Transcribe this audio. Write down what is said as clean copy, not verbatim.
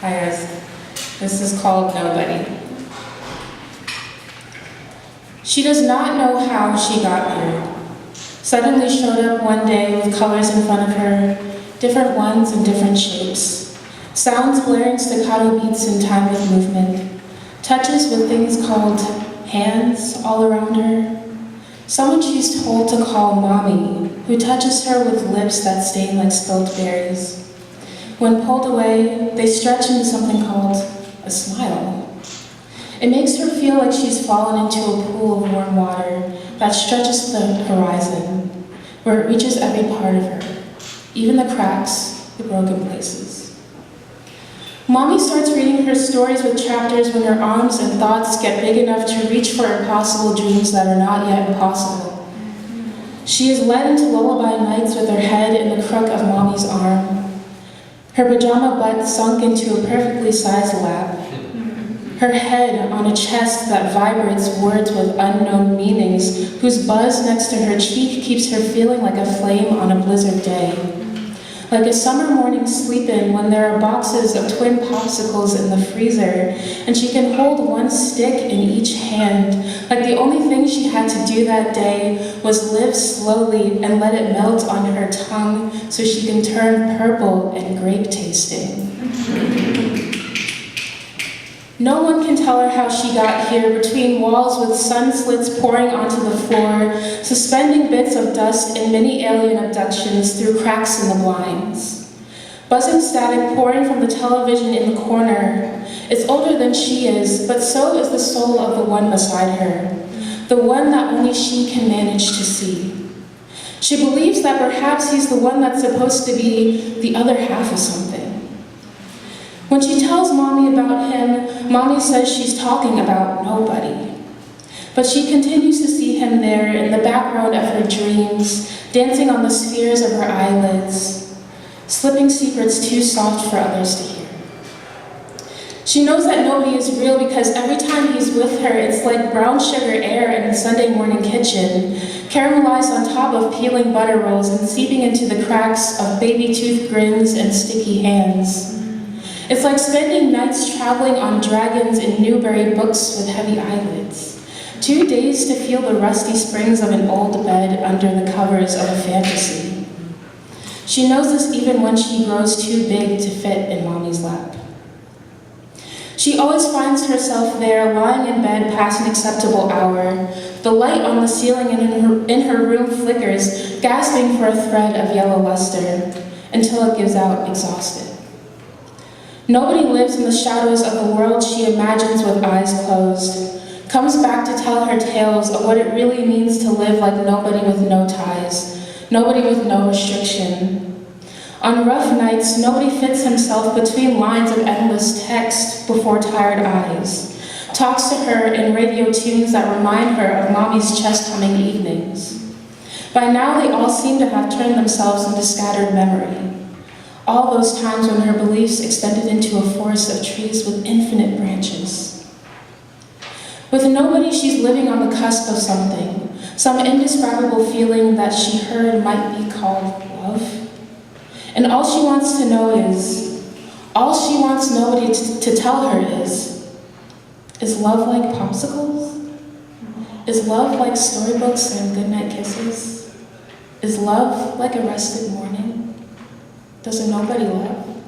Hi guys, this is called Nobody. She does not know how she got here. Suddenly showed up one day with colors in front of her, different ones in different shapes. Sounds blaring staccato beats in time with movement. Touches with things called hands all around her. Someone she's told to call mommy, who touches her with lips that stain like spilt berries. When pulled away, they stretch into something called a smile. It makes her feel like she's fallen into a pool of warm water that stretches the horizon, where it reaches every part of her, even the cracks, the broken places. Mommy starts reading her stories with chapters when her arms and thoughts get big enough to reach for impossible dreams that are not yet impossible. She is led into lullaby nights with her head in the crook of Mommy's arm, her pajama butt sunk into a perfectly sized lap, her head on a chest that vibrates words with unknown meanings, whose buzz next to her cheek keeps her feeling like a flame on a blizzard day. Like a summer morning sleep-in when there are boxes of twin popsicles in the freezer, and she can hold one stick in each hand, like the only thing she had to do that day was live slowly and let it melt on her tongue so she can turn purple and grape tasting. No one can tell her how she got here, between walls with sun slits pouring onto the floor, suspending bits of dust in mini alien abductions through cracks in the blinds. Buzzing static pouring from the television in the corner. It's older than she is, but so is the soul of the one beside her, the one that only she can manage to see. She believes that perhaps he's the one that's supposed to be the other half of something. When she tells Mommy about him, Mommy says she's talking about nobody. But she continues to see him there in the background of her dreams, dancing on the spheres of her eyelids, slipping secrets too soft for others to hear. She knows that nobody is real because every time he's with her, it's like brown sugar air in a Sunday morning kitchen, caramelized on top of peeling butter rolls and seeping into the cracks of baby tooth grins and sticky hands. It's like spending nights traveling on dragons in Newberry books with heavy eyelids. 2 days to feel the rusty springs of an old bed under the covers of a fantasy. She knows this even when she grows too big to fit in Mommy's lap. She always finds herself there, lying in bed past an acceptable hour. The light on the ceiling in her room flickers, gasping for a thread of yellow luster, until it gives out exhausted. Nobody lives in the shadows of the world she imagines with eyes closed, comes back to tell her tales of what it really means to live like nobody with no ties, nobody with no restriction. On rough nights, nobody fits himself between lines of endless text before tired eyes, talks to her in radio tunes that remind her of Mommy's chest-humming evenings. By now, they all seem to have turned themselves into scattered memory. All those times when her beliefs extended into a forest of trees with infinite branches. With nobody, she's living on the cusp of something, some indescribable feeling that she heard might be called love. And all she wants nobody to tell her is love like popsicles? Is love like storybooks and goodnight kisses? Is love like a rested morning? Does a nobody love?